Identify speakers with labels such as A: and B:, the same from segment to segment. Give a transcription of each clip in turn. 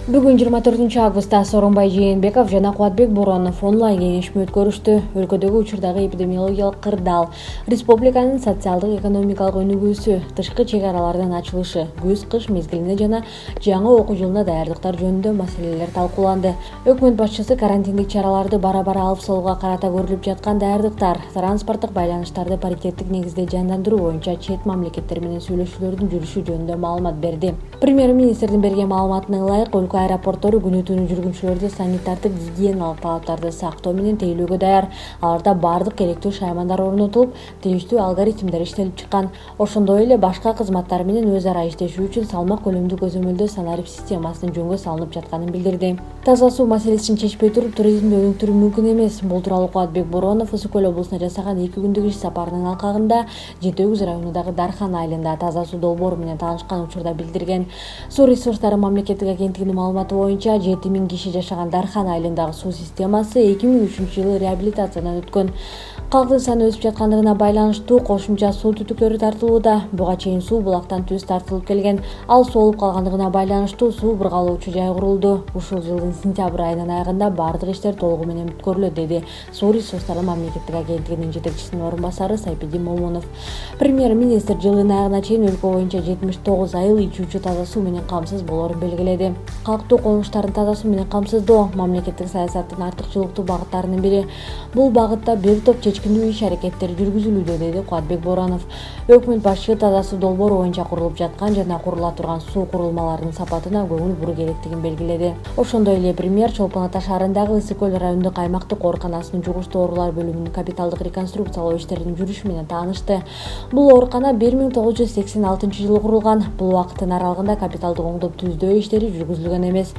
A: Бүгүн 24 августта Сооронбай Жээнбеков жана Кубатбек Боронов онлайн кеңешме өткөрүштү. Өлкөдөгү учурдагы эпидемиологиялык кырдаал, республиканын социалдык экономикалык өнүгүүсү, тышкы чек аралардын ачылышы, күз-кыш мезгилине жана жаңы окуу жылына даярдыктар жөнүндө маселелер талкууланды. Өкмөт башчысы карантиндик чараларды бара-бара алып салууга карата көрүлүп жаткан даярдыктар, транспорттук байланыштарды паритеттик негизде жандандыруу боюнча чет мамлекеттер менен сүйлөшүүлөрдүн жүрүшү жөнүндө маалымат берди. Премьер-министрдин берген маалыматына ылайык, өлкө аэропорттору күнү-түнү жүргүнчүлөрдү санитардык гигиеналык талаптарды сактоо менен тейлөөгө даяр. Аларда бардык керектүү шаймандар орнотулуп, тийиштүү алгоритмдер иштелип чыккан. Ошондой эле башка кызматтар менен өз ара иштешүү үчүн салмак көлөмдүү көзөмөлдөө санарип системасынын жөнгө салынып жатканын билдирди. Таза суу маселесин чечпей туруп, туризмди өнүктүрүү мүмкүн эмес. Бул тууралуу Кубатбек Боронов Ысык көл облусуна жасаган 2 күндүк иш сапарынын алкагында Жети Өгүз районундагы Дархан айылында таза суу долбоору менен таанышкан учурда билдирген. Суу ресурстары мамлекеттик агенттигинин маалыматы боюнча 7000 киши жашаган Дархан айылындагы суу системасы 2003-жылы реабилитациядан өткөн. Калктын саны өсүп жаткандыгына байланыштуу кошумча суу түтүктөрү тартылууда. Буга чейин суу булактан түз тартылып келген. Ал соолуп калгандыгына байланыштуу суу бургалоочу жай курулду. Ушул жылдын сентябрь айынын аягында бардык иштер толугу менен бүткөрүлөт, деди Суу ресурстары мамлекеттик агенттигинин жетекчисинин орун басары Сайпидин Момунов. Премьер-министр жылдын аягына чейин өлкө боюнча 79 айыл ичүүчү таза суу менен камсыз болоорун белгиледи. Калктуу конуштарын таза суу менен камсыздоо мамлекеттик саясаттын артыкчылыктуу багыттарынын бири. Бул багытта бир топ чечкиндүү иш-аракеттер жүргүзүлүүдө, деди Кубатбек Боронов. Өкмөт башчысы таза суу долбоору боюнча курулуп жаткан жана курула турган суу курулмаларынын сапатына көңүл буруу керектигин белгиледи. Ошондой эле премьер Чолпон Ата шаарындагы Ысык көл райондук аймактык ооруканасынын жугуштуу оорулар бөлүмүнүн капиталдык реконструкциялоо иштеринин жүрүшү менен таанышты. Бул оорукана 1986-жылы курулган. Бул убакыттын аралыгында капиталдык оңдоп түздөө иштери жүргүзүлгөн эмес.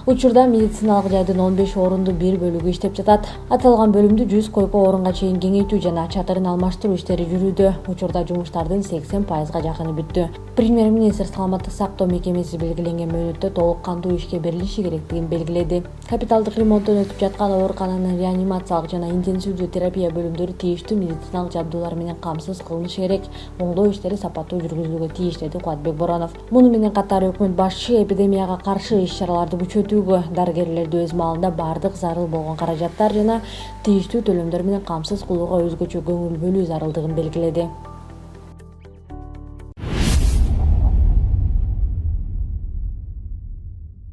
A: Учурда медициналык жайдын 15 орунду бир бөлүгү иштеп жатат. Аталган бөлүмдү 100 койко орунга чейин кеңейтүү жана чатырын алмаштыруу иштери жүрүүдө. Учурда жумуштардын 80%-га жакыны бүттү. Премьер-министр саламаттык сактоо мекемеси белгиленген мөөнөттө толук кандуу ишке берилиши керектигин белгиледи. Капиталдык ремонттон өтүп жаткан оорукананын реанимациялык жана интенсивдүү терапия бөлүмдөрү тийиштүү медициналык жабдуулар менен камсыз кылынышы керек. Оңдоо иштери сапаттуу жүргүзүлүүгө тийиш, деди Кубатбек Боронов. Муну менен катары өкмөт башчы эпидемияга каршы иш-чараларды күчөтүүгө, дарыгерлерди өз маалында бардык зарыл болгон каражаттар жана тийиштүү төлөмдөр менен камсыз кылууга өзгөчө көңүл бөлүү зарылдыгын белгиледи.